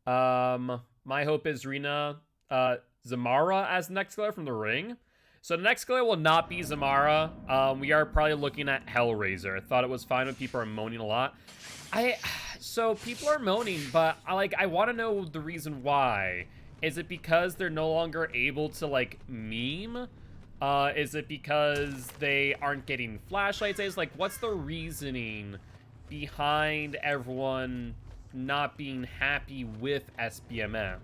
My hope is Rina Zamara as the next killer from the ring. So the next killer will not be Zamara. We are probably looking at Hellraiser. I thought it was fine when people are moaning a lot. So people are moaning, but I want to know the reason why. Is it because they're no longer able to like meme? Is it because they aren't getting flashlights? Is like, what's the reasoning behind everyone not being happy with SBMM?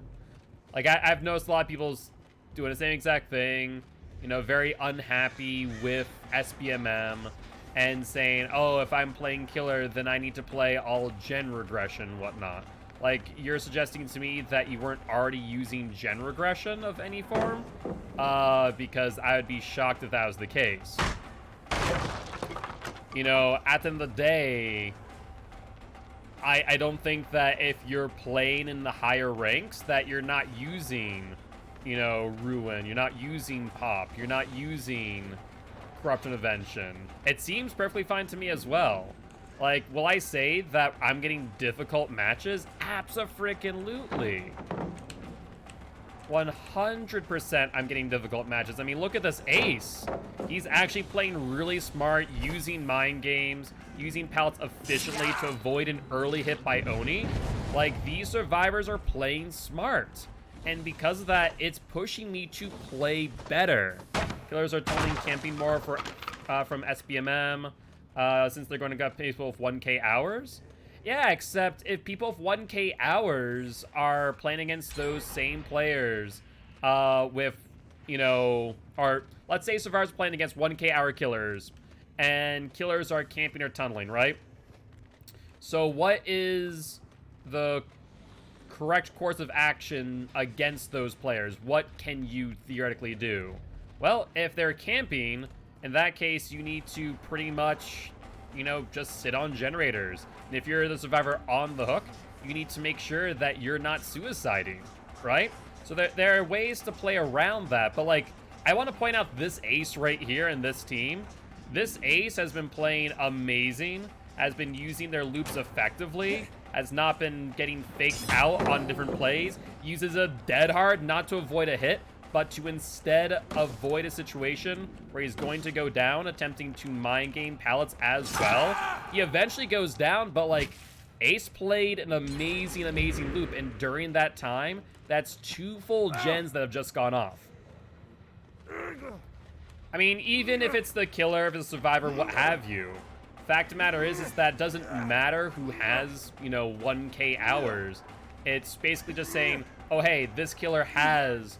Like, I've noticed a lot of people's doing the same exact thing, you know, very unhappy with SBMM and saying, oh, if I'm playing killer, then I need to play all gen regression and whatnot. Like, you're suggesting to me that you weren't already using gen regression of any form? Because I would be shocked if that was the case. You know, at the end of the day, I don't think that if you're playing in the higher ranks that you're not using, you know, Ruin, you're not using Pop, you're not using Corrupt Intervention. It seems perfectly fine to me as well. Like, will I say that I'm getting difficult matches? Abso-freaking-lutely. 100% I'm getting difficult matches. I mean, look at this ace. He's actually playing really smart, using mind games, using pallets efficiently to avoid an early hit by Oni. Like, these survivors are playing smart. And because of that, it's pushing me to play better. Killers are toning camping more for from SBMM, since they're going to get people with 1k hours. Yeah, except if people with 1k hours are playing against those same players with, you know, or let's say survivors playing against 1k hour killers, and killers are camping or tunneling, right? So what is the correct course of action against those players? What can you theoretically do? Well, if they're camping, in that case, you need to pretty much, you know, just sit on generators. And if you're the survivor on the hook, you need to make sure that you're not suiciding, right? So there are ways to play around that, but like, I want to point out this ace right here in this team. This ace has been playing amazing, has been using their loops effectively, has not been getting faked out on different plays, uses a dead hard not to avoid a hit, but to instead avoid a situation where he's going to go down, attempting to mind game pallets as well. He eventually goes down, but like, Ace played an amazing, amazing loop, and during that time, that's 2 full gens that have just gone off. I mean, even if it's the killer, if it's the survivor, what have you, fact of the matter is that it doesn't matter who has, you know, 1k hours. It's basically just saying, oh, hey, this killer has,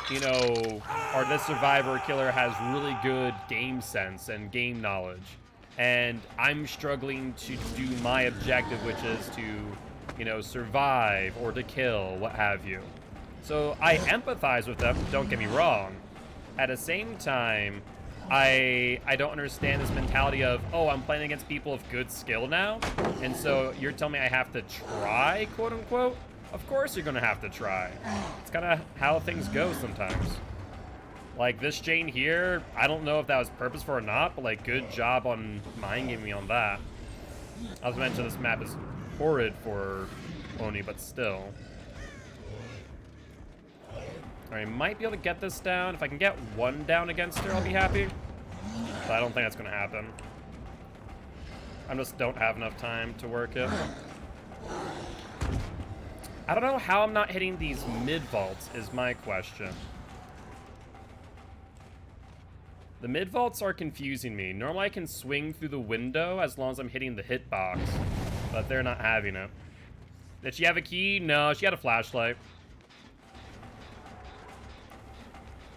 you know, or this survivor killer has really good game sense and game knowledge. And I'm struggling to do my objective, which is to, you know, survive or to kill, what have you. So I empathize with them, don't get me wrong. At the same time, I don't understand this mentality of, oh, I'm playing against people with good skill now, and so you're telling me I have to try, quote unquote? Of course you're gonna have to try. It's kind of how things go sometimes. Like this Jane here, I don't know if that was purposeful or not, but like, good job on mind gaming me on that. I was mentioning this map is horrid for Oni, but still. Alright, might be able to get this down. If I can get 1 down against her, I'll be happy. But I don't think that's gonna happen. I just don't have enough time to work it. I don't know how I'm not hitting these mid-vaults is my question. The mid-vaults are confusing me. Normally I can swing through the window as long as I'm hitting the hitbox, but they're not having it. Did she have a key? No, she had a flashlight.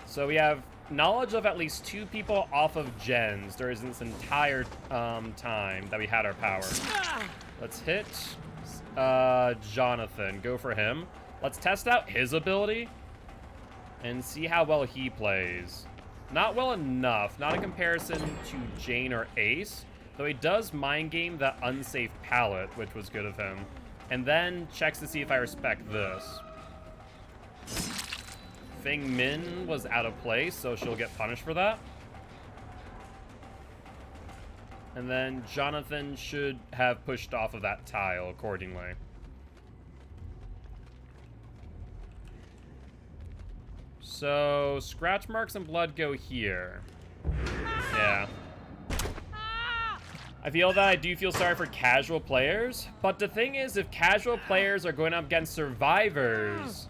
So we have knowledge of at least 2 people off of gens during this entire time that we had our power. Let's hit Jonathan. Go for him. Let's test out his ability and see how well he plays. Not well enough. Not in comparison to Jane or Ace, though he does mind game that unsafe pallet, which was good of him. And then checks to see if I respect this. Feng Min was out of place, so she'll get punished for that. And then Jonathan should have pushed off of that tile accordingly. So, scratch marks and blood go here. Yeah. I feel that I do feel sorry for casual players, but the thing is, if casual players are going up against survivors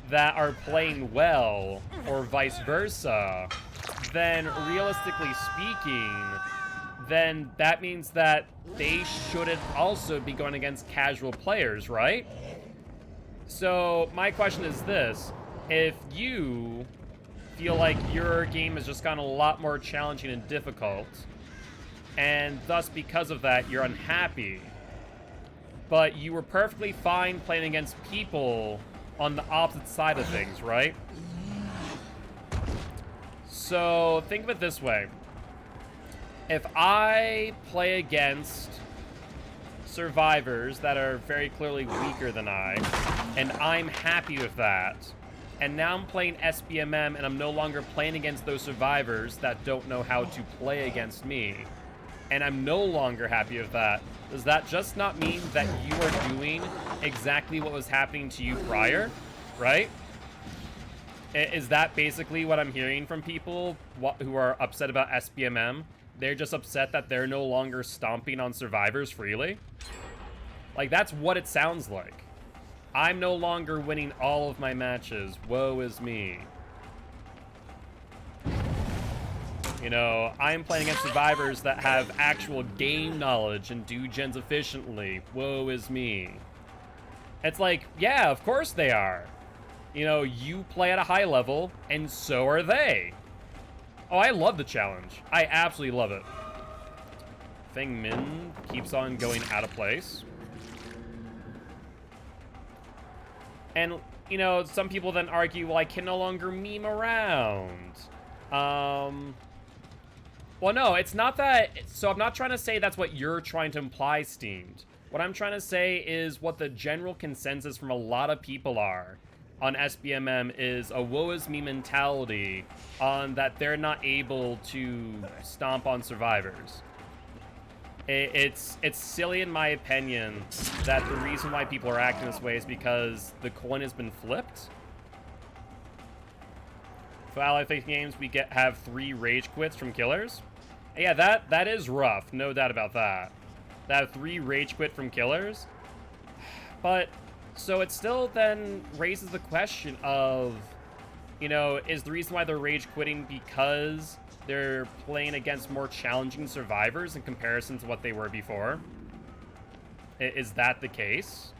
that are playing well, or vice versa, then realistically speaking, then that means that they shouldn't also be going against casual players, right? So my question is this: if you feel like your game has just gotten a lot more challenging and difficult, and thus because of that you're unhappy, but you were perfectly fine playing against people on the opposite side of things, right? So think of it this way. If I play against survivors that are very clearly weaker than I, and I'm happy with that, and now I'm playing SBMM and I'm no longer playing against those survivors that don't know how to play against me, and I'm no longer happy with that, does that just not mean that you are doing exactly what was happening to you prior, right? Is that basically what I'm hearing from people who are upset about SBMM? They're just upset that they're no longer stomping on survivors freely? Like, that's what it sounds like. I'm no longer winning all of my matches. Woe is me. You know, I'm playing against survivors that have actual game knowledge and do gens efficiently. Woe is me. It's like, yeah, of course they are. You know, you play at a high level, and so are they. Oh, I love the challenge. I absolutely love it. Feng Min keeps on going out of place. And, you know, some people then argue, well, I can no longer meme around. Well, no, it's not that. So I'm not trying to say that's what you're trying to imply, Steamed. What I'm trying to say is what the general consensus from a lot of people are on SBMM is a woe is me mentality on that they're not able to stomp on survivors. It's silly in my opinion that the reason why people are acting this way is because the coin has been flipped. For Ally Faith games, we have 3 rage quits from killers. Yeah, that is rough, no doubt about that. That 3 rage quit from killers. But so it still then raises the question of, you know, is the reason why they're rage quitting because they're playing against more challenging survivors in comparison to what they were before? Is that the case?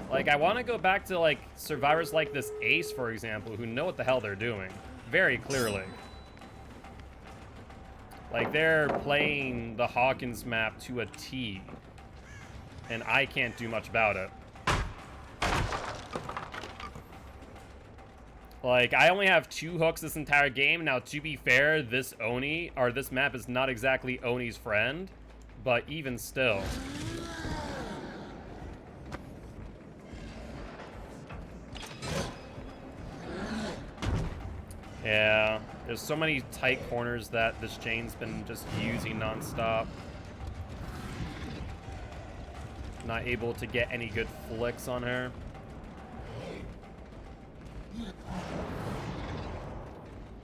Like, I want to go back to, like, survivors like this Ace, for example, who know what the hell they're doing. Very clearly. Like, they're playing the Hawkins map to a T. And I can't do much about it. Like, I only have 2 hooks this entire game. Now, to be fair, this Oni, or this map is not exactly Oni's friend. But even still. Yeah, there's so many tight corners that this Jane's been just using nonstop. Not able to get any good flicks on her.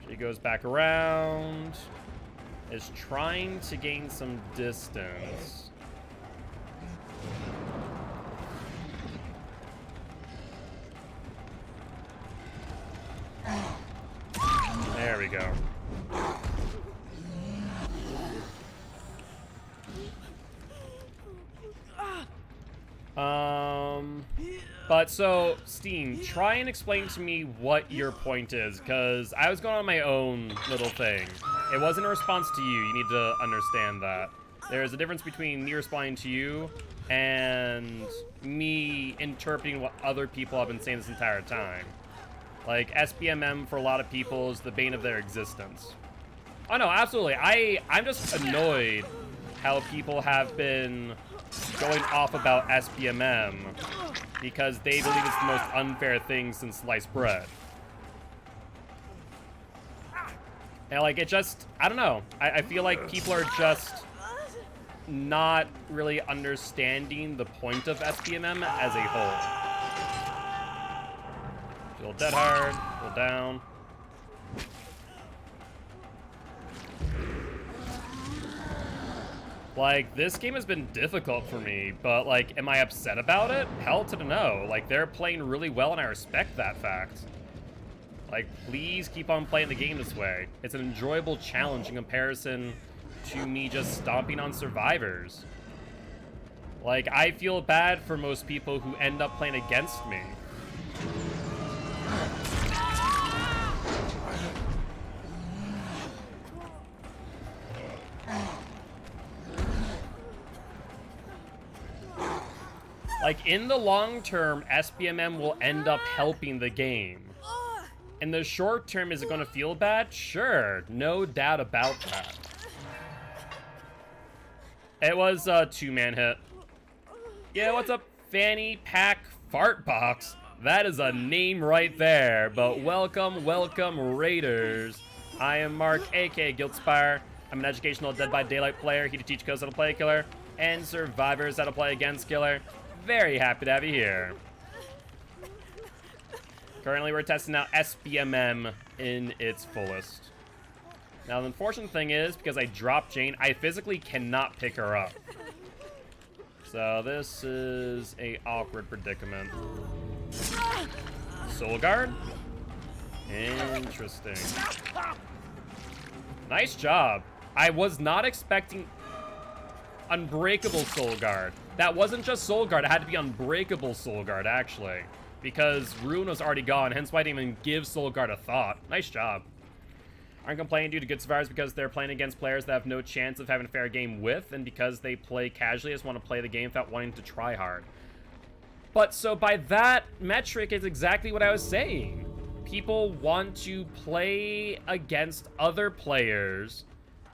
She goes back around. Is trying to gain some distance. There we go. But so, Steam, try and explain to me what your point is, because I was going on my own little thing. It wasn't a response to you. You need to understand that. There's a difference between me responding to you and me interpreting what other people have been saying this entire time. Like, SBMM for a lot of people is the bane of their existence. Oh no, absolutely. I'm just annoyed how people have been going off about SBMM because they believe it's the most unfair thing since sliced bread. And like, it just, I don't know. I feel like people are just not really understanding the point of SBMM as a whole. Still dead hard. Still down. Like, this game has been difficult for me, but, like, am I upset about it? Hell to the no. Like, they're playing really well, and I respect that fact. Like, please keep on playing the game this way. It's an enjoyable challenge in comparison to me just stomping on survivors. Like, I feel bad for most people who end up playing against me. Like, in the long term, SBMM will end up helping the game. In the short term, is it going to feel bad? Sure, no doubt about that. It was a 2-man hit. Yeah, what's up, Fanny Pack Fart Box? That is a name right there, but welcome, welcome, Raiders. I am Mark, aka Guildspire. I'm an educational Dead by Daylight player, here to teach codes how to play Killer, and survivors how to play against Killer. Very happy to have you here. Currently, we're testing out SBMM in its fullest. Now, the unfortunate thing is, because I dropped Jane, I physically cannot pick her up. So this is a awkward predicament. Soul Guard? Interesting. Nice job. I was not expecting Unbreakable Soul Guard. That wasn't just Soul Guard, it had to be Unbreakable Soul Guard, actually. Because Ruin was already gone, hence why I didn't even give Soul Guard a thought. Nice job. Aren't complaining due to good survivors because they're playing against players that have no chance of having a fair game with, and because they play casually, just want to play the game without wanting to try hard. But so by that metric is exactly what I was saying. People want to play against other players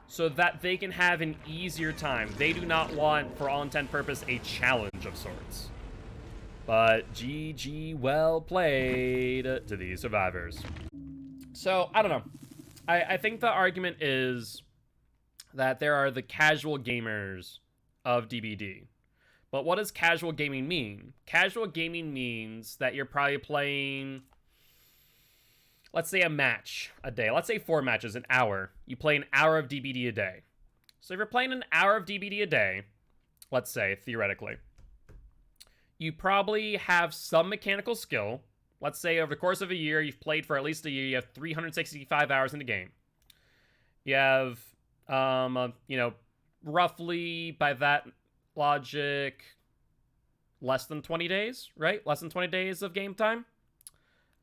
so that they can have an easier time. They do not want, for all intent and purpose, a challenge of sorts. But GG, well played to these survivors. So, I don't know. I think the argument is that there are the casual gamers of DBD. But what does casual gaming mean? Casual gaming means that you're probably playing, let's say, a match a day. Let's say 4 matches, an hour. You play an hour of DBD a day. So if you're playing an hour of DBD a day, let's say, theoretically, you probably have some mechanical skill. Let's say over the course of a year, you've played for at least a year, you have 365 hours in the game. You have, you know, roughly, by that logic, less than 20 days, right? Less than 20 days of game time.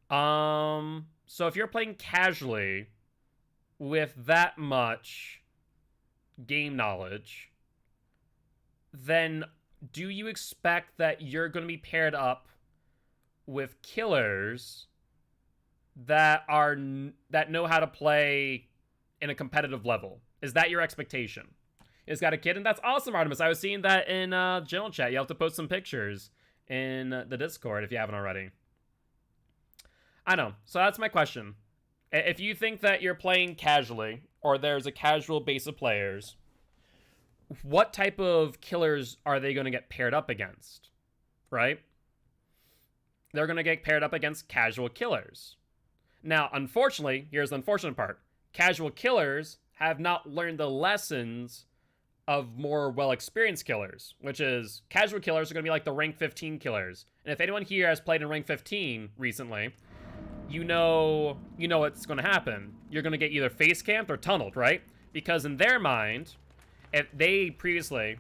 So if you're playing casually with that much game knowledge, then do you expect that you're going to be paired up with killers that know how to play in a competitive level? Is that your expectation? It's got a kid, and that's awesome, Artemis. I was seeing that in general chat. You have to post some pictures in the Discord if you haven't already. I know. So that's my question. If you think that you're playing casually, or there's a casual base of players, what type of killers are they going to get paired up against? Right? They're going to get paired up against casual killers. Now, unfortunately, here's the unfortunate part. Casual killers have not learned the lessons of more well-experienced killers, which is casual killers are going to be like the rank 15 killers. And if anyone here has played in rank 15 recently, you know what's going to happen. You're going to get either face camped or tunneled, right? Because in their mind, if they previously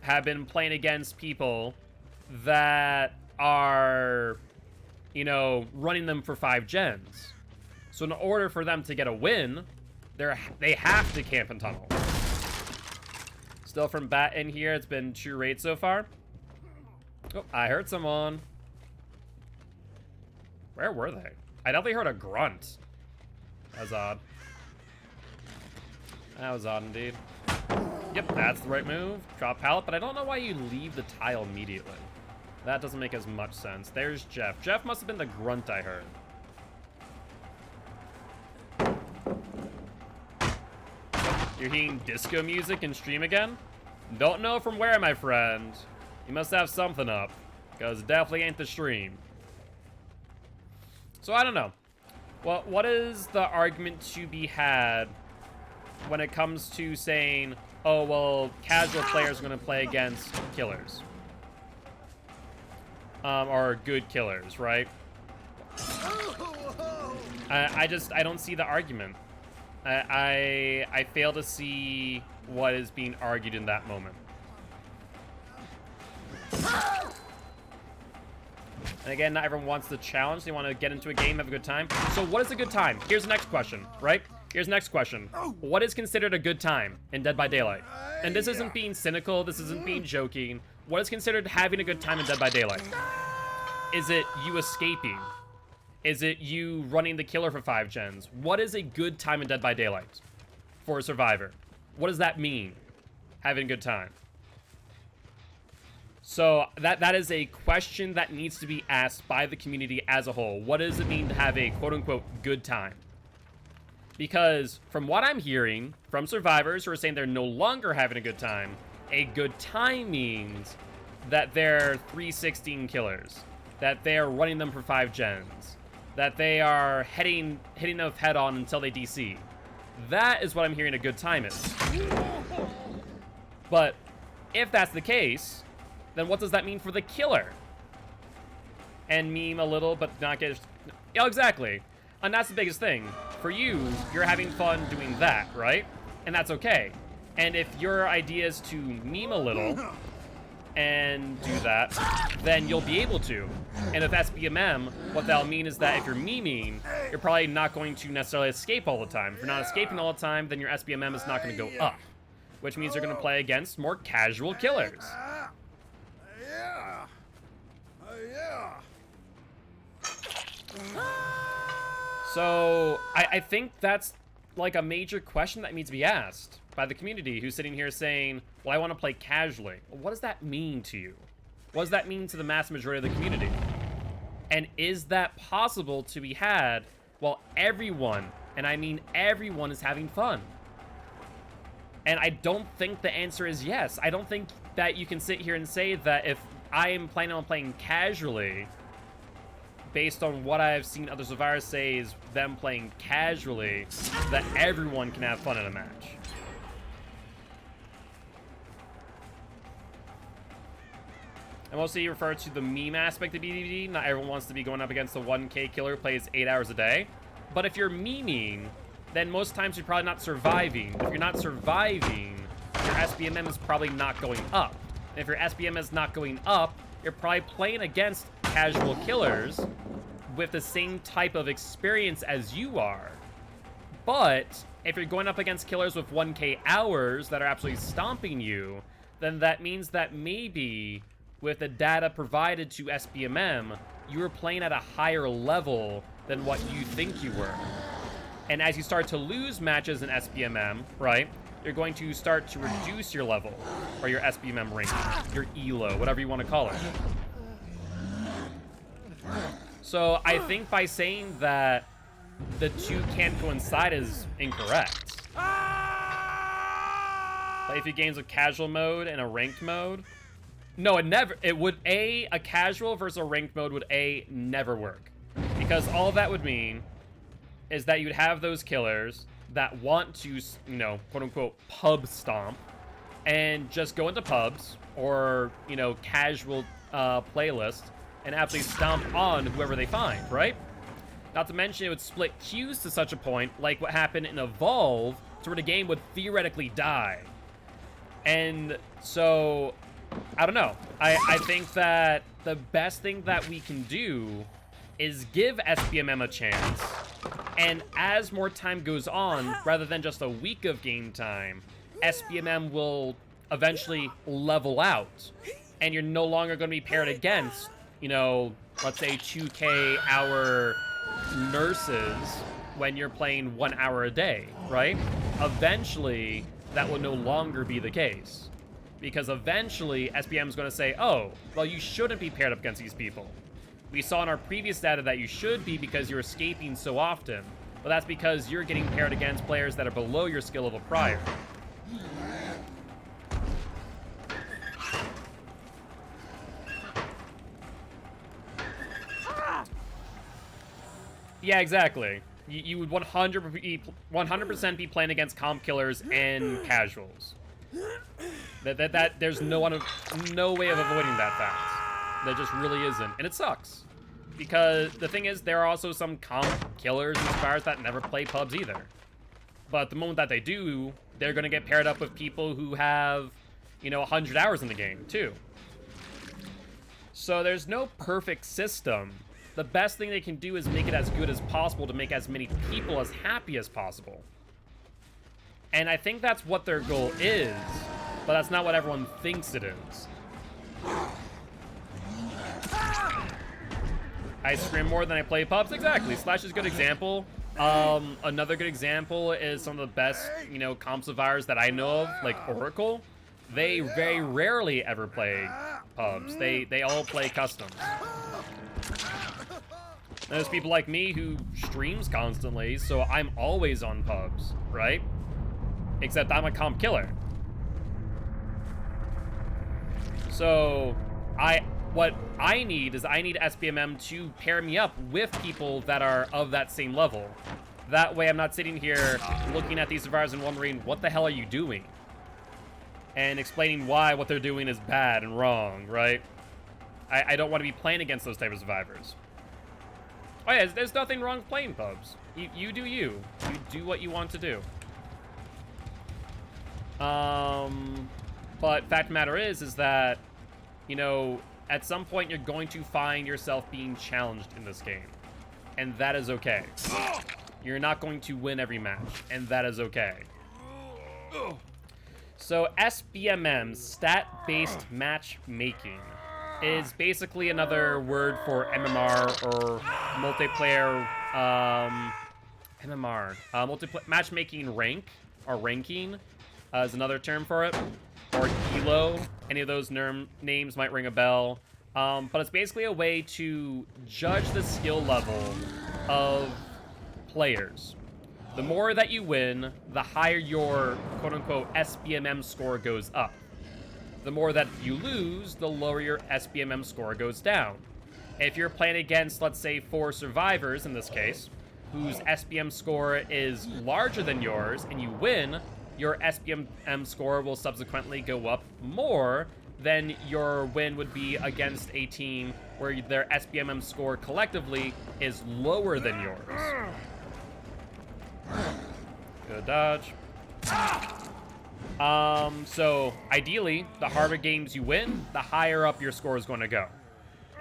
have been playing against people that are, you know, running them for 5 gens. So in order for them to get a win, they have to camp and tunnel. Still from Bat in here. It's been 2 raids so far. Oh, I heard someone. Where were they? I definitely heard a grunt. That was odd. That was odd indeed. Yep, that's the right move. Drop pallet, but I don't know why you leave the tile immediately. That doesn't make as much sense. There's Jeff. Jeff must have been the grunt I heard. You're hearing disco music in stream again? Don't know from where, my friend. You must have something up, because it definitely ain't the stream. So I don't know. Well, what is the argument to be had when it comes to saying, oh, well, casual players are going to play against killers? Or good killers, right? I don't see the argument. I fail to see what is being argued in that moment. And again, not everyone wants the challenge. They want to get into a game, have a good time. So what is a good time? Here's the next question, right? Here's the next question. What is considered a good time in Dead by Daylight? And this isn't being cynical. This isn't being joking. What is considered having a good time in Dead by Daylight? Is it you escaping? Is it you running the killer for 5 gens? What is a good time in Dead by Daylight for a survivor? What does that mean, having a good time? So that is a question that needs to be asked by the community as a whole. What does it mean to have a quote-unquote good time? Because from what I'm hearing from survivors who are saying they're no longer having a good time means that they're 316 killers, that they're running them for 5 gens, that they are hitting them head on until they DC. That is what I'm hearing a good time is. But if that's the case, then what does that mean for the killer? And meme a little, but not get... Yeah, exactly. And that's the biggest thing. For you, you're having fun doing that, right? And that's okay. And if your idea is to meme a little and do that, then you'll be able to. And if SBMM, what that'll mean is that if you're memeing, you're probably not going to necessarily escape all the time. If you're not escaping all the time, then your SBMM is not going to go up, which means you're going to play against more casual killers. So I think that's like a major question that needs to be asked by the community who's sitting here saying, well, I want to play casually. Well, what does that mean to you? What does that mean to the mass majority of the community? And is that possible to be had while everyone, and I mean everyone, is having fun? And I don't think the answer is yes. I don't think that you can sit here and say that if I am planning on playing casually, based on what I've seen other survivors say is them playing casually, that everyone can have fun in a match. I mostly refer to the meme aspect of BDD. Not everyone wants to be going up against the 1K killer who plays 8 hours a day. But if you're memeing, then most times you're probably not surviving. If you're not surviving, your SBMM is probably not going up. And if your SBMM is not going up, you're probably playing against casual killers with the same type of experience as you are. But if you're going up against killers with 1K hours that are absolutely stomping you, then that means that maybe with the data provided to SBMM, you were playing at a higher level than what you think you were. And as you start to lose matches in SBMM, right, you're going to start to reduce your level, or your SBMM rank, your ELO, whatever you want to call it. So I think by saying that the two can't coincide is incorrect. Play a few games of casual mode and a ranked mode. No, it would a casual versus a ranked mode would never work. Because all that would mean is that you'd have those killers that want to, you know, quote unquote pub stomp and just go into pubs or, you know, casual playlists and absolutely stomp on whoever they find, right? Not to mention it would split queues to such a point like what happened in Evolve to where the game would theoretically die. And so, I don't know. I think that the best thing that we can do is give SBMM a chance. And as more time goes on, rather than just a week of game time, SBMM will eventually level out. And you're no longer going to be paired against, you know, let's say 2K hour nurses when you're playing 1 hour a day, right? Eventually, that will no longer be the case. Because eventually, SBM is going to say, oh, well, you shouldn't be paired up against these people. We saw in our previous data that you should be because you're escaping so often. But that's because you're getting paired against players that are below your skill level prior. Yeah, exactly. You would 100% be playing against comp killers and casuals. There's no way of avoiding that fact. There just really isn't, and it sucks. Because the thing is, there are also some comp killers and survivors that never play pubs either. But the moment that they do, they're gonna get paired up with people who have, 100 hours in the game, too. So there's no perfect system. The best thing they can do is make it as good as possible to make as many people as happy as possible. And I think that's what their goal is, but that's not what everyone thinks it is. I scream more than I play pubs. Exactly. Slash is a good example. Another good example is some of the best, comp survivors that I know of, like Oracle. They very rarely ever play pubs. They all play customs. There's people like me who streams constantly, so I'm always on pubs, right? Except I'm a comp killer. So, what I need SBMM to pair me up with people that are of that same level. That way I'm not sitting here looking at these survivors and wondering, what the hell are you doing? And explaining why what they're doing is bad and wrong, right? I don't want to be playing against those type of survivors. Oh yeah, there's nothing wrong with playing pubs. You do you. You do what you want to do. But fact of the matter is that, at some point you're going to find yourself being challenged in this game. And that is okay. You're not going to win every match, and that is okay. So SBMM, stat-based matchmaking, is basically another word for MMR or multiplayer, MMR. Matchmaking rank, or ranking, is another term for it. Or Elo, any of those names might ring a bell. But it's basically a way to judge the skill level of players. The more that you win, the higher your quote-unquote SBMM score goes up. The more that you lose, the lower your SBMM score goes down. If you're playing against, let's say, 4 survivors, in this case, whose SBM score is larger than yours, and you win, your SBMM score will subsequently go up more than your win would be against a team where their SBMM score collectively is lower than yours. Good dodge. So ideally, the harder games you win, the higher up your score is going to go.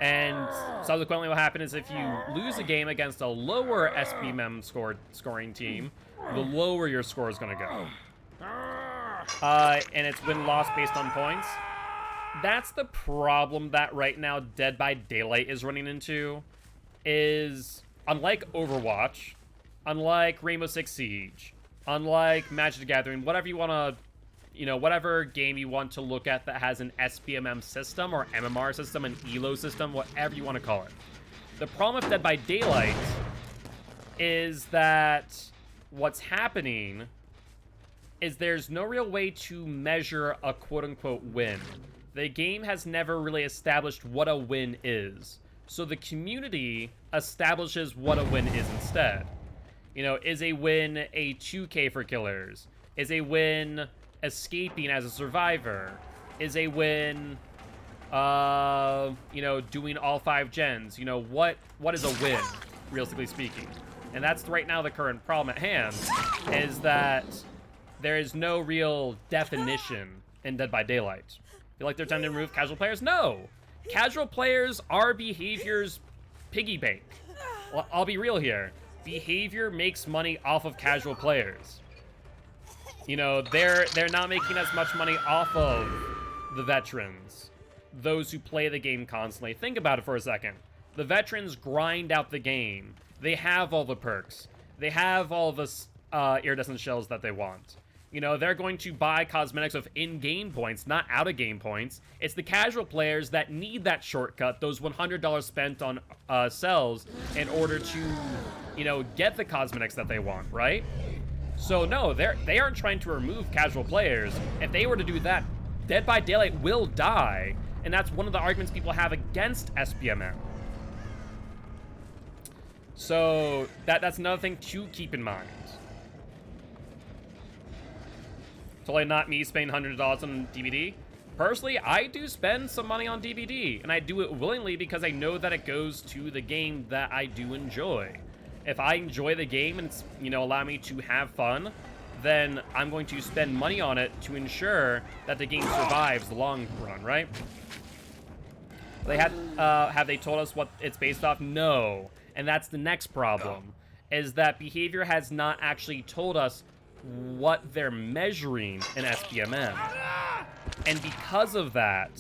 And subsequently what happens is if you lose a game against a lower SBMM scoring team, the lower your score is going to go. And it's win-loss based on points. That's the problem that right now Dead by Daylight is running into, is unlike Overwatch, unlike Rainbow Six Siege, unlike Magic the Gathering, whatever you want to, whatever game you want to look at that has an SBMM system or MMR system, an ELO system, whatever you want to call it. The problem with Dead by Daylight is that what's happening is there's no real way to measure a quote-unquote win. The game has never really established what a win is. So the community establishes what a win is instead. Is a win a 2K for killers? Is a win escaping as a survivor? Is a win, doing all 5 gens? What is a win, realistically speaking? And that's right now the current problem at hand, is that there is no real definition in Dead by Daylight. Feel like they're trying to remove casual players? No! Casual players are behavior's piggy bank. Well, I'll be real here. Behavior makes money off of casual players. They're not making as much money off of the veterans, those who play the game constantly. Think about it for a second. The veterans grind out the game. They have all the perks. They have all the iridescent shells that they want. They're going to buy cosmetics with in-game points, not out-of-game points. It's the casual players that need that shortcut, those $100 spent on cells, in order to, get the cosmetics that they want, right? So no, they aren't trying to remove casual players. If they were to do that, Dead by Daylight will die, and that's one of the arguments people have against SBMM. So that's another thing to keep in mind. Totally not me spending $100 on DVD. Personally, I do spend some money on DVD, and I do it willingly because I know that it goes to the game that I do enjoy. If I enjoy the game and it's, you know, allow me to have fun, then I'm going to spend money on it to ensure that the game survives the long run, right? Have they told us what it's based off? No. And that's the next problem, is that Behavior has not actually told us what they're measuring in SBMM. And because of that,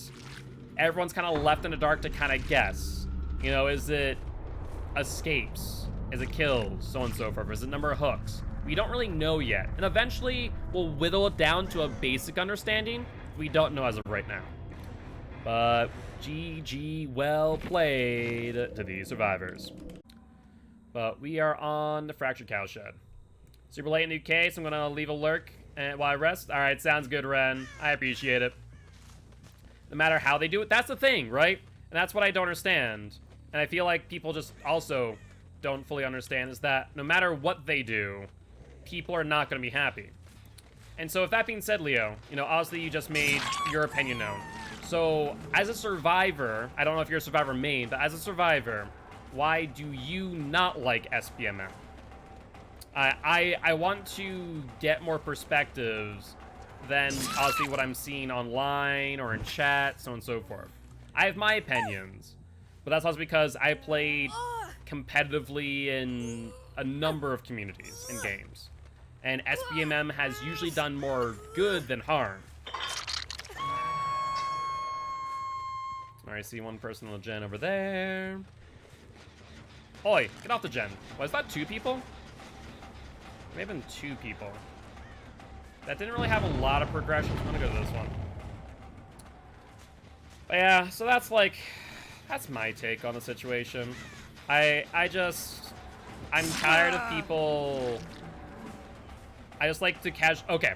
everyone's kind of left in the dark to kind of guess. You know, is it escapes? Is it kills? So on and so forth. Is it number of hooks? We don't really know yet. And eventually, we'll whittle it down to a basic understanding. We don't know as of right now. But GG, well played to these survivors. But we are on the Fractured Cowshed. Super late in the UK, so I'm gonna leave a lurk while I rest. All right, sounds good, Ren. I appreciate it. No matter how they do it, that's the thing, right? And that's what I don't understand. And I feel like people just also don't fully understand, is that no matter what they do, people are not gonna be happy. And so with that being said, Leo, you know, obviously you just made your opinion known. So as a survivor, I don't know if you're a survivor main, but as a survivor, why do you not like SBMM? I want to get more perspectives than obviously what I'm seeing online or in chat, so on and so forth. I have my opinions, but that's also because I played competitively in a number of communities and games. And SBMM has usually done more good than harm. Alright, I see one person on the gen over there. Oi, get off the gen. Was that 2 people? May have been 2 people. That didn't really have a lot of progression. I'm gonna go to this one. But yeah, so that's my take on the situation. I'm tired of people. I just like to okay.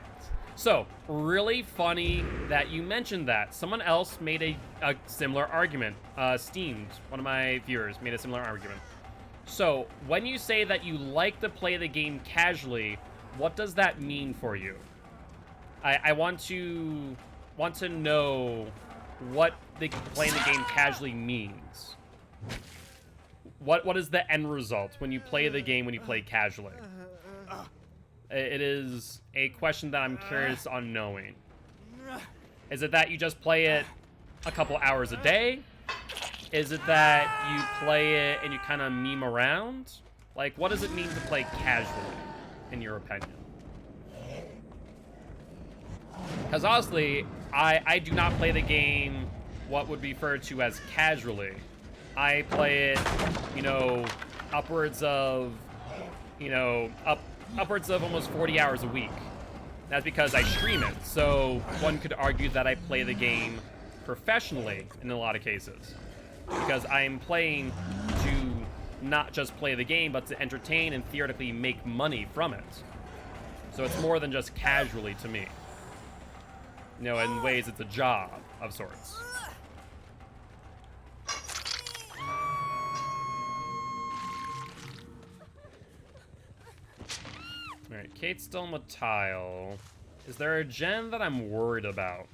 So, really funny that you mentioned that. Someone else made a similar argument. Steamed, one of my viewers, made a similar argument. So, when you say that you like to play the game casually, what does that mean for you? I want to know what playing the game casually means. What is the end result when you play the game when you play casually? It is a question that I'm curious on knowing. Is it that you just play it a couple hours a day? Is it that you play it and you kind of meme around? Like, what does it mean to play casually, in your opinion? Because honestly, I do not play the game what would be referred to as casually. I play it, you know, upwards of almost 40 hours a week. That's because I stream it, so one could argue that I play the game professionally in a lot of cases. Because I'm playing to not just play the game, but to entertain and theoretically make money from it. So it's more than just casually to me. You know, in ways it's a job of sorts. Alright, Kate's still on the tile. Is there a gen that I'm worried about?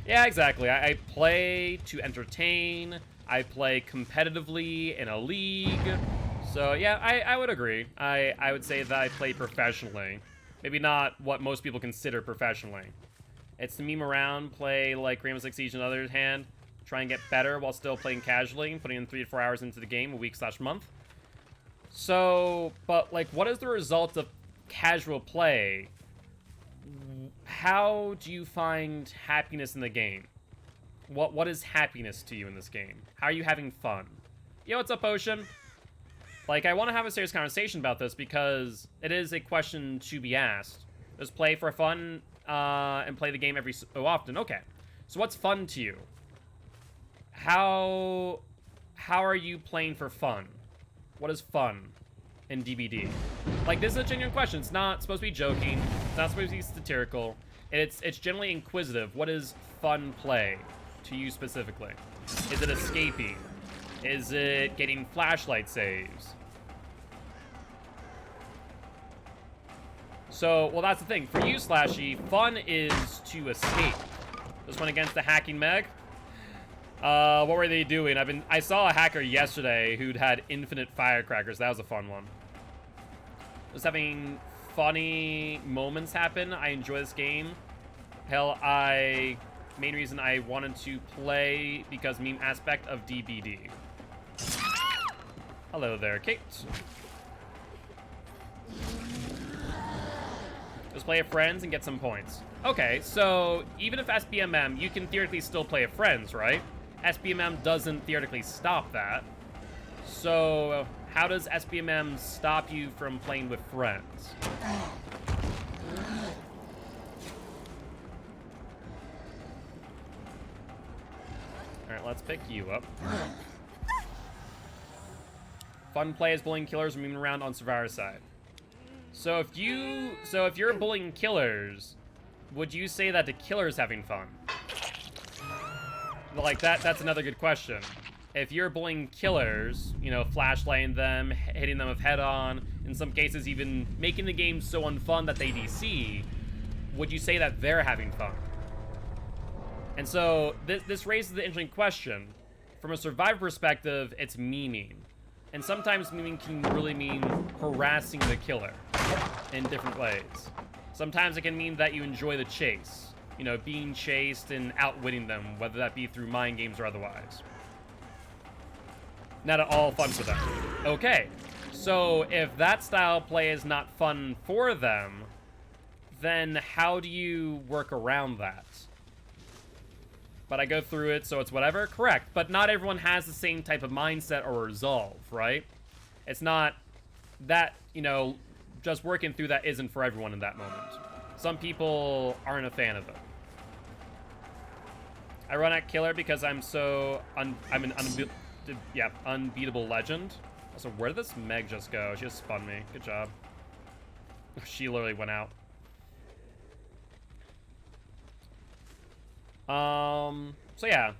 Yeah, exactly. I play to entertain. I play competitively in a league. So, yeah, I would agree. I would say that I play professionally. Maybe not what most people consider professionally. It's to meme around, play like Rainbow Six Siege on the other hand, try and get better while still playing casually and putting in 3 to 4 hours into the game a week/month. So, but like, what is the result of casual play? How do you find happiness in the game? What is happiness to you in this game? How are you having fun? Yo, what's up, Ocean? Like, I want to have a serious conversation about this because it is a question to be asked. Just play for fun and play the game every so often. Okay, so what's fun to you? How are you playing for fun? What is fun in DBD? Like, this is a genuine question. It's not supposed to be joking. It's not supposed to be satirical. It's generally inquisitive. What is fun play to you specifically? Is it escaping? Is it getting flashlight saves? So, well, that's the thing. For you, Slashy, fun is to escape. This one against the hacking Meg. What were they doing? I saw a hacker yesterday who'd had infinite firecrackers. That was a fun one. Just having funny moments happen. I enjoy this game. Hell, main reason I wanted to play because meme aspect of DBD. Hello there, Kate. Just play with friends and get some points. Okay, so even if SBMM, you can theoretically still play with friends, right? SBMM doesn't theoretically stop that. So how does SBMM stop you from playing with friends? Alright, let's pick you up. Fun play as bullying killers moving around on Survivor's side. So if you're bullying killers, would you say that the killer's having fun? Like that's another good question. If you're bullying killers, you know, flashlighting them, hitting them with head-on, in some cases even making the game so unfun that they DC, would you say that they're having fun? And so this raises the interesting question. From a survivor perspective, it's memeing. And sometimes memeing can really mean harassing the killer in different ways. Sometimes it can mean that you enjoy the chase. You know, being chased and outwitting them, whether that be through mind games or otherwise. Not at all fun for them. Okay, so if that style play is not fun for them, then how do you work around that? But I go through it, so it's whatever? Correct, but not everyone has the same type of mindset or resolve, right? It's not that, you know, just working through that isn't for everyone in that moment. Some people aren't a fan of it. I run at killer because I'm an unbeatable legend. Also, where did this Meg just go? She just spun me. Good job. She literally went out. So yeah.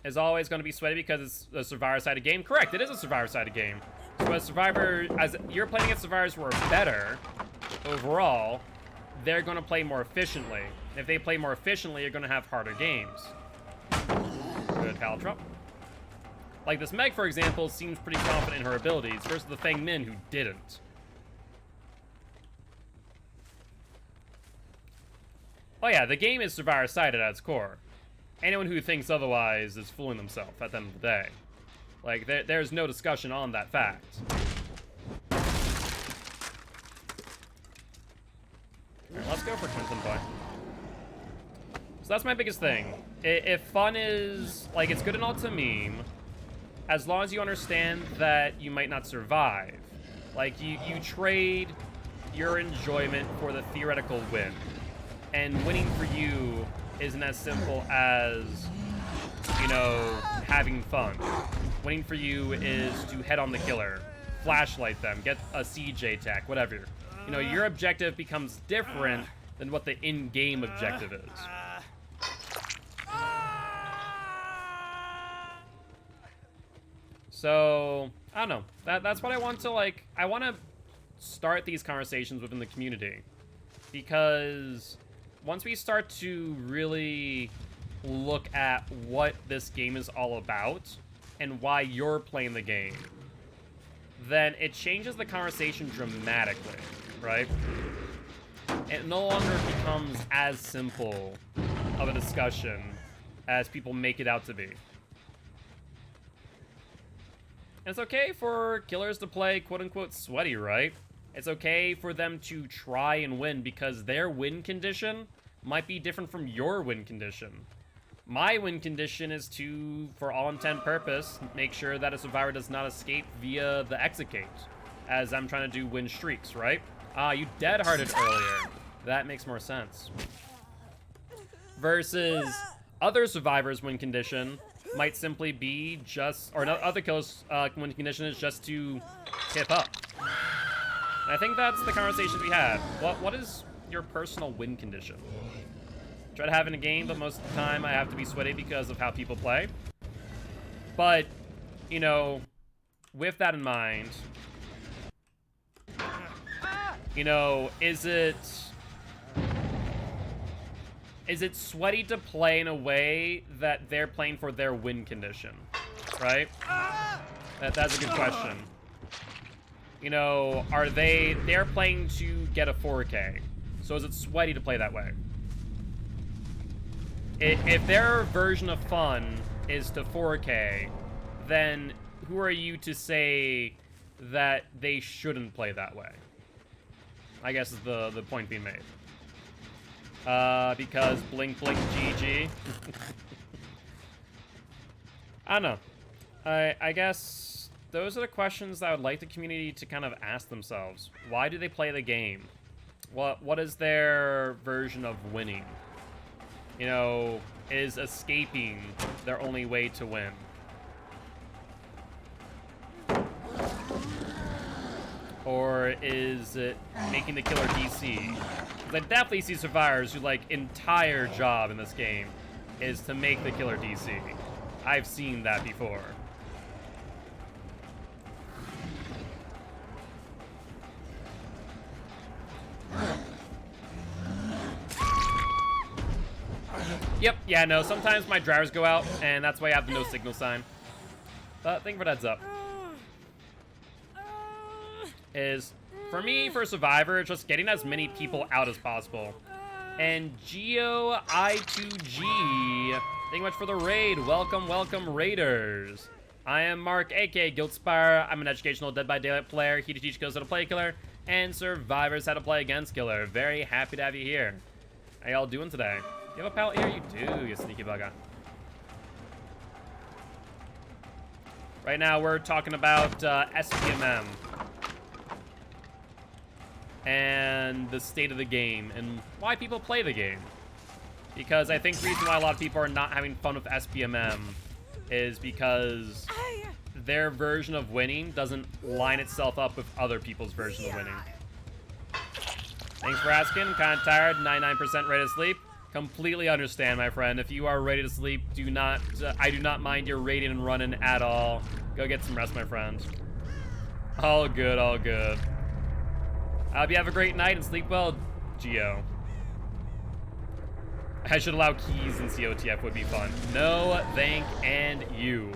It's always going to be sweaty because it's a survivor-sided game. Correct, it is a survivor-sided game. So as you're playing against survivors who are better overall, they're going to play more efficiently. If they play more efficiently, you're going to have harder games. Good pallet drop. Like this Meg, for example, seems pretty confident in her abilities versus the Feng Min who didn't. Oh yeah, the game is survivor-sided at its core. Anyone who thinks otherwise is fooling themselves at the end of the day. Like, there's no discussion on that fact. Alright, let's go for Crimson Boy. So that's my biggest thing. If fun is, like, it's good and all to meme, as long as you understand that you might not survive. Like, you trade your enjoyment for the theoretical win. And winning for you isn't as simple as, you know, having fun. Winning for you is to head on the killer, flashlight them, get a CJ attack, whatever. You know, your objective becomes different than what the in-game objective is. So, I don't know. That's what I want to, like, I want to start these conversations within the community. Because once we start to really look at what this game is all about and why you're playing the game, then it changes the conversation dramatically, right? It no longer becomes as simple of a discussion as people make it out to be. And it's okay for killers to play quote-unquote sweaty, right? It's okay for them to try and win because their win condition might be different from your win condition. My win condition is to, for all intent and purpose, make sure that a survivor does not escape via the execute, as I'm trying to do win streaks, right? You dead-hearted earlier. That makes more sense. Versus other survivors' win condition might simply be just, or other killers' win condition is just to tip up. And I think that's the conversation we had. What is your personal win condition? Try to have in a game, but most of the time I have to be sweaty because of how people play. But you know, with that in mind, you know, is it sweaty to play in a way that they're playing for their win condition, right? That's a good question. You know, they're playing to get a 4K, so is it sweaty to play that way? If their version of fun is to 4K, then who are you to say that they shouldn't play that way? I guess is the point being made. Because blink blink GG. I don't know. I guess those are the questions that I would like the community to kind of ask themselves. Why do they play the game? What is their version of winning? You know, is escaping their only way to win? Or is it making the killer DC? Because I definitely see survivors who, like, entire job in this game is to make the killer DC. I've seen that before. Yep, yeah, no, sometimes my drivers go out, and that's why I have the no signal sign. But thank you for that heads up. Is, for me, for Survivor, just getting as many people out as possible. And Geo I2G, thank you much for the raid. Welcome, welcome, Raiders. I am Mark, aka Guildspire. I'm an educational Dead by Daylight player, here to teach kills how to play killer, and survivors how to play against killer. Very happy to have you here. How y'all doing today? You have a pallet here? You do, you sneaky bugger. Right now, we're talking about SPMM. And the state of the game, and why people play the game. Because I think the reason why a lot of people are not having fun with SPMM is because their version of winning doesn't line itself up with other people's version of winning. Thanks for asking. I'm kind of tired, 99% ready to sleep. Completely understand, my friend. If you are ready to sleep, I do not mind your raiding and running at all. Go get some rest, my friend. All good, all good. I hope you have a great night and sleep well, Geo. I should allow keys in COTF, would be fun. No, thank, and you.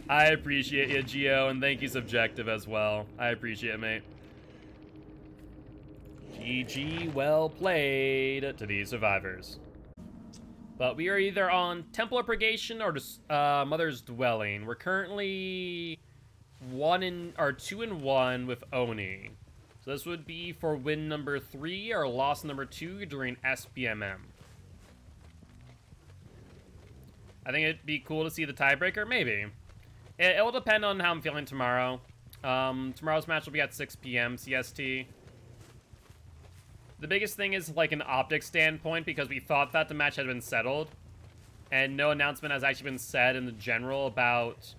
I appreciate you, Geo, and thank you, Subjective, as well. I appreciate it, mate. GG, well played to these survivors. But we are either on Temple of Purgation or Mother's Dwelling. We're currently 2-1 with Oni. So this would be for win number 3 or loss number 2 during SPMM. I think it'd be cool to see the tiebreaker, maybe. It will depend on how I'm feeling tomorrow. Tomorrow's match will be at 6 p.m. CST. The biggest thing is, like, an optics standpoint, because we thought that the match had been settled, and no announcement has actually been said in the general about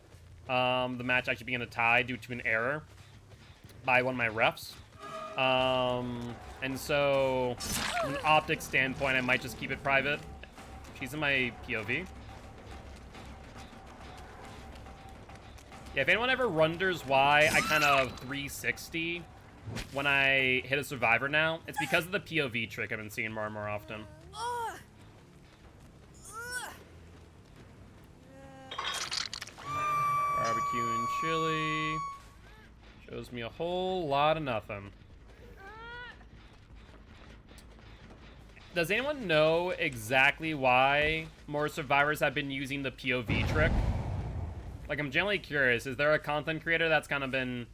the match actually being a tie due to an error by one of my refs. And so, from an optics standpoint, I might just keep it private. She's in my POV. Yeah, if anyone ever wonders why I kind of 360 when I hit a survivor now, it's because of the POV trick I've been seeing more and more often. Barbecue and chili. Shows me a whole lot of nothing. Does anyone know exactly why more survivors have been using the POV trick? Like, I'm generally curious. Is there a content creator that's kind of been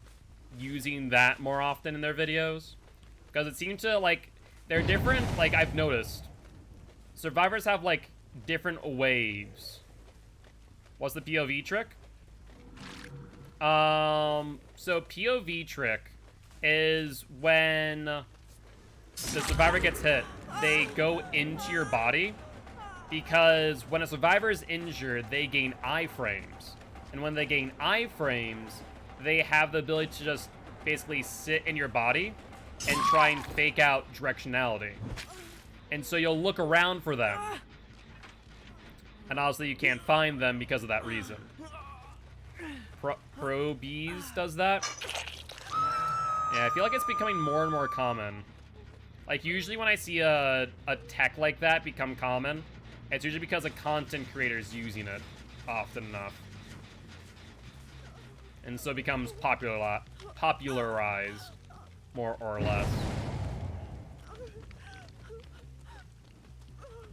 using that more often in their videos? Because it seems to, like, they're different. Like, I've noticed survivors have, like, different waves. What's the POV trick? So POV trick is when the survivor gets hit, they go into your body, because when a survivor is injured, they gain iframes. And when they gain iframes, they have the ability to just basically sit in your body and try and fake out directionality. And so you'll look around for them. And obviously you can't find them because of that reason. Pro Bees does that. Yeah, I feel like it's becoming more and more common. Like, usually when I see a tech like that become common, it's usually because a content creator is using it often enough. And so it becomes popularized, more or less.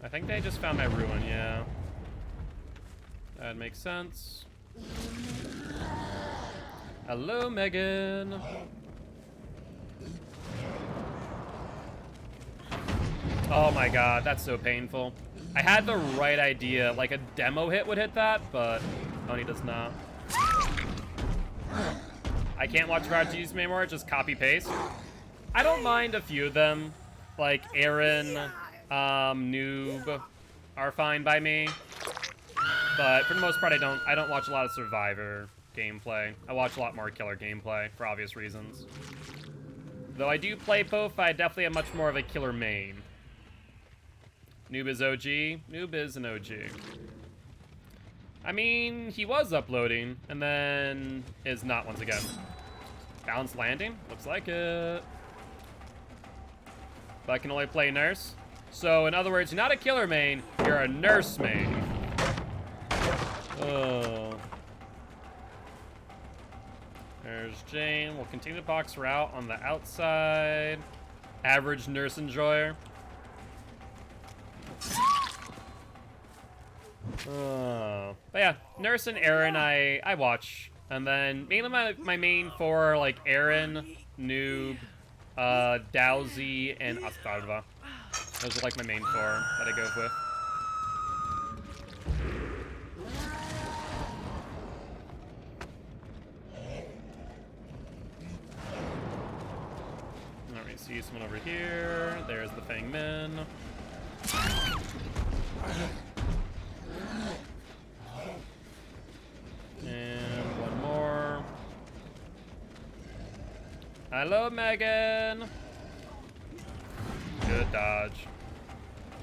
I think they just found my ruin, yeah. That makes sense. Hello, Megan. Oh my god, that's so painful. I had the right idea, like a demo hit would hit that, but Oni does not. I can't watch cartoons anymore, just copy-paste. I don't mind a few of them, like Aaron, Noob are fine by me. But for the most part, I don't watch a lot of Survivor gameplay. I watch a lot more killer gameplay for obvious reasons. Though I do play both, I definitely have much more of a killer main. Noob is OG. Noob is an OG. I mean, he was uploading, and then is not once again. Balanced landing? Looks like it. But I can only play nurse. So, in other words, you're not a killer main, you're a nurse main. Oh. There's Jane. We'll continue to box her out on the outside. Average nurse enjoyer. But yeah, Nurse and Aaron I watch. And then mainly my main four, like Aaron, Noob, Dowsy, and Astarva. Those are like my main four that I go with. Alright, see someone over here. There's the Fang Min. And one more. Hello, Megan. Good dodge.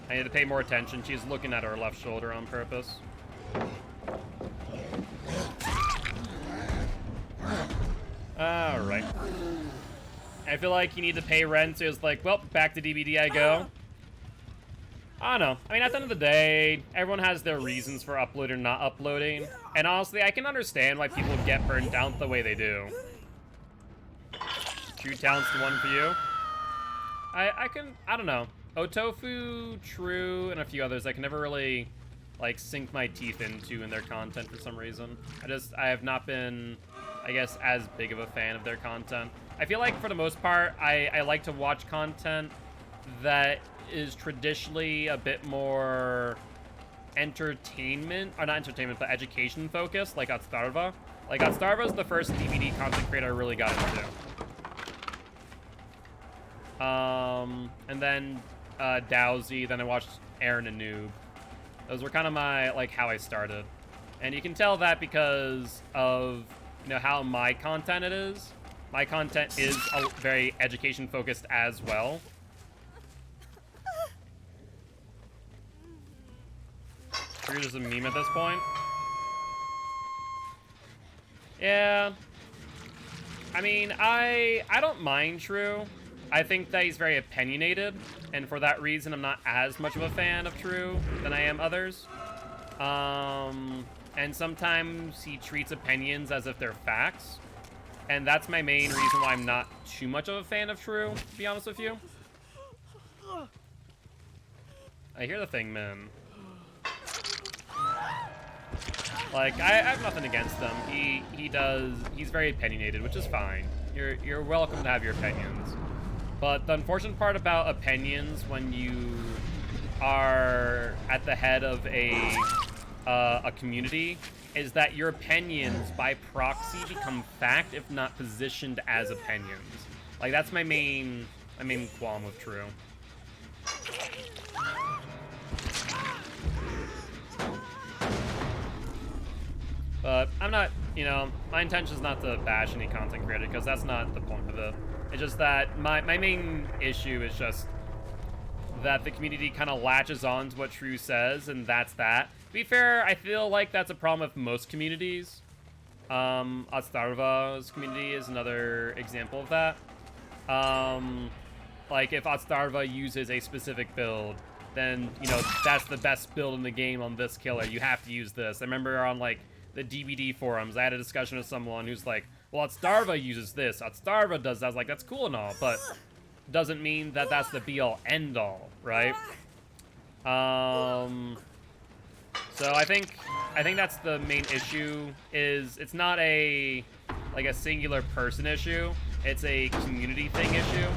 I need to pay more attention. She's looking at her left shoulder on purpose. Alright. I feel like you need to pay rent, so it's like, well, back to DBD I go. I don't know. I mean, at the end of the day, everyone has their reasons for uploading or not uploading. And honestly, I can understand why people get burned out the way they do. True Talent's the one for you. I don't know. Otofu, True, and a few others I can never really, like, sink my teeth into in their content for some reason. I have not been, I guess, as big of a fan of their content. I feel like, for the most part, I like to watch content that is traditionally a bit more entertainment, or not entertainment, but education focused, like Atstarva. Like, Atstarva is the first DVD content creator I really got into. And then Dowsy, then I watched Aaron and Noob. Those were kind of my, like, how I started. And you can tell that because of, you know, how my content it is. My content is very education focused as well. True is a meme at this point. Yeah. I mean, I don't mind True. I think that he's very opinionated, and for that reason, I'm not as much of a fan of True than I am others. And sometimes he treats opinions as if they're facts, and that's my main reason why I'm not too much of a fan of True, to be honest with you. I hear the thing, man. Like, I have nothing against him. He's very opinionated, which is fine. You're welcome to have your opinions. But the unfortunate part about opinions when you are at the head of a community is that your opinions, by proxy, become fact, if not positioned as opinions. Like, that's my main qualm with True. But I'm not, you know, my intention is not to bash any content creator, because that's not the point of it. It's just that my main issue is just that the community kind of latches on to what True says, and that's that. To be fair, I feel like that's a problem with most communities. Atstarva's community is another example of that. Like, if Atstarva uses a specific build, then, you know, that's the best build in the game on this killer. You have to use this. I remember on, like, the DBD forums, I had a discussion with someone who's like, well, Atstarva uses this. Atstarva does that. I was like, that's cool and all, but doesn't mean that that's the be-all, end-all, right? So I think that's the main issue, is it's not a, like, a singular person issue. It's a community thing issue.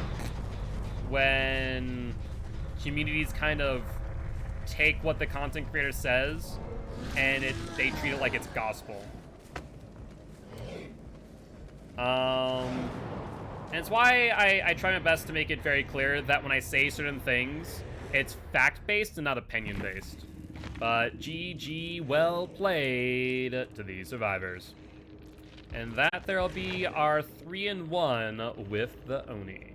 When communities kind of take what the content creator says and they treat it like it's gospel. And it's why I try my best to make it very clear that when I say certain things, it's fact-based and not opinion-based. But GG, well played to the survivors. And that there'll be our 3-1 with the Oni.